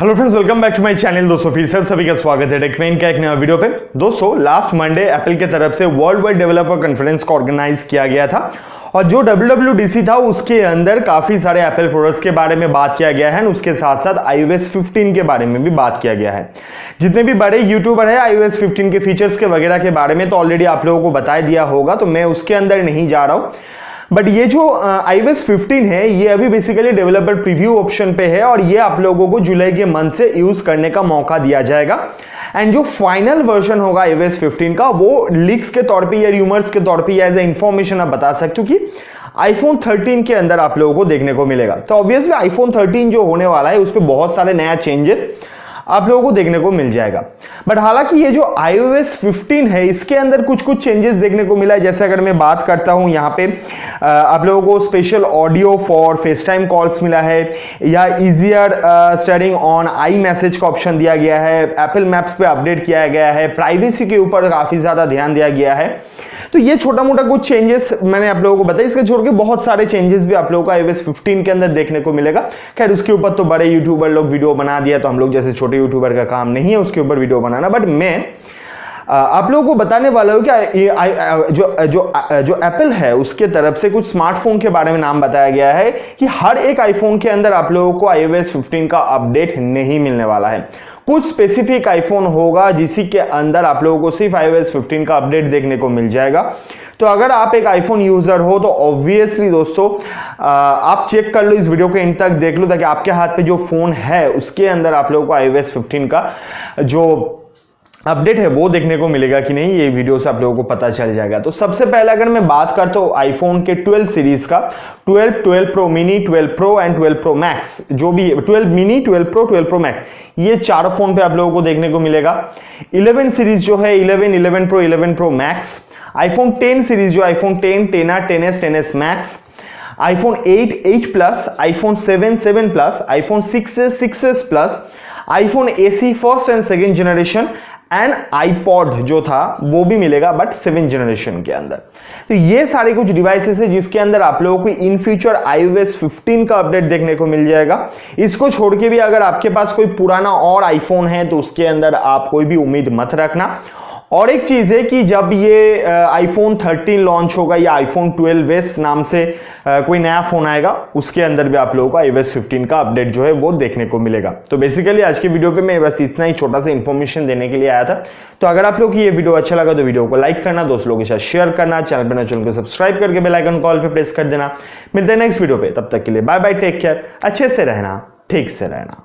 Hello friends, welcome back to my channel. दोस्तों फिर से सभी का स्वागत है टेकमेन का एक नया वीडियो पे। दोस्तों लास्ट मंडे एप्पल की तरफ से वर्ल्ड वाइड डेवलपर कॉन्फ्रेंस को ऑर्गेनाइज किया गया था और जो WWDC था उसके अंदर काफी सारे एप्पल प्रोडक्ट्स के बारे में बात किया गया है। उसके साथ साथ iOS 15 के बारे में भी बात किया गया है। जितने भी बड़े यूट्यूबर है iOS 15 के फीचर्स के वगैरह के बारे में तो ऑलरेडी आप लोगों को बता दिया होगा, तो मैं उसके अंदर नहीं जा रहा हूं। बट ये जो iOS 15 है ये अभी बेसिकली डेवलपर प्रीव्यू ऑप्शन पे है और ये आप लोगों को जुलाई के मंथ से यूज करने का मौका दिया जाएगा। एंड जो फाइनल वर्जन होगा iOS 15 का वो लीक्स के तौर पे या र्यूमर्स के तौर पे या एज ए इंफॉर्मेशन आप बता सकते हो कि iPhone 13 के अंदर आप लोगों को देखने को मिलेगा। तो ऑब्वियसली iPhone 13 जो होने वाला है उस पर बहुत सारे नया चेंजेस आप लोगों को देखने को मिल जाएगा। बट हालांकि ये जो iOS 15 है इसके अंदर कुछ चेंजेस देखने को मिला है। जैसे अगर मैं बात करता हूं यहाँ पे आप लोगों को special audio for face time calls मिला है या easier starting on I message का ऑप्शन दिया गया है। एप्पल मैप्स पे अपडेट किया गया है। प्राइवेसी के ऊपर काफी ज्यादा ध्यान दिया गया है। तो ये छोटा मोटा कुछ चेंजेस मैंने आप लोगों को बताया। इसके छोड़ के बहुत सारे चेंजेस भी आप लोगों को iOS 15 के अंदर देखने को मिलेगा। खैर उसके ऊपर तो बड़े यूट्यूबर लोग वीडियो बना दिया, तो हम लोग जैसे छोटे यूट्यूबर का काम नहीं है उसके ऊपर वीडियो बनाना। बट मैं आप लोगों को बताने वाला हूं कि जो एप्पल है उसके तरफ से कुछ स्मार्टफोन के बारे में नाम बताया गया है कि हर एक आईफोन के अंदर आप लोगों को iOS 15 का अपडेट नहीं मिलने वाला है। कुछ स्पेसिफिक आईफोन होगा जिसी के अंदर आप लोगों को सिर्फ iOS 15 का अपडेट देखने को मिल जाएगा। तो अगर आप एक आईफोन यूजर हो तो ऑब्वियसली दोस्तों आप चेक कर लो, इस वीडियो के एंड तक देख लो ताकि आपके हाथ पे जो फोन है उसके अंदर आप लोगों को iOS 15 का जो अपडेट है वो देखने को मिलेगा कि नहीं, ये वीडियो से आप लोगों को पता चल जाएगा। तो सबसे पहले अगर मैं बात करता हूं आईफोन के 12 सीरीज का, 12, 12 pro mini, 12 pro and 12 pro max, जो भी 12 मिनी, 12 प्रो, 12 प्रो मैक्स, ये चारों फोन पे आप लोगों को देखने को मिलेगा। 11 सीरीज जो है 11, 11 pro, 11 pro max, iPhone 10 series जो iPhone 10, 10R, 10S, 10S max, iPhone 8, 8 plus, iPhone 7, 7 plus, iPhone 6S, 6S plus, iPhone SE first and second generation and iPod जो था वो भी मिलेगा बट 7th जनरेशन के अंदर। तो ये सारे कुछ डिवाइसेस है जिसके अंदर आप लोगों को इन फ्यूचर iOS 15 का अपडेट देखने को मिल जाएगा। इसको छोड़ के भी अगर आपके पास कोई पुराना और आईफोन है तो उसके अंदर आप कोई भी उम्मीद मत रखना। और एक चीज है कि जब ये iPhone 13 लॉन्च होगा या iPhone 12s नाम से कोई नया फोन आएगा उसके अंदर भी आप लोगों को iOS 15 का अपडेट जो है वो देखने को मिलेगा। तो बेसिकली आज के वीडियो पे मैं बस इतना ही छोटा सा इंफॉर्मेशन देने के लिए आया था। तो अगर आप लोग को ये वीडियो अच्छा लगा तो वीडियो को लाइक करना, दोस्त लोगों के साथ शेयर करना, चैनल को सब्सक्राइब करके बेल आइकन कॉल पे प्रेस कर देना। मिलते हैं नेक्स्ट वीडियो पे, तब तक के लिए बाय बाय, टेक केयर, अच्छे से रहना, ठीक से रहना।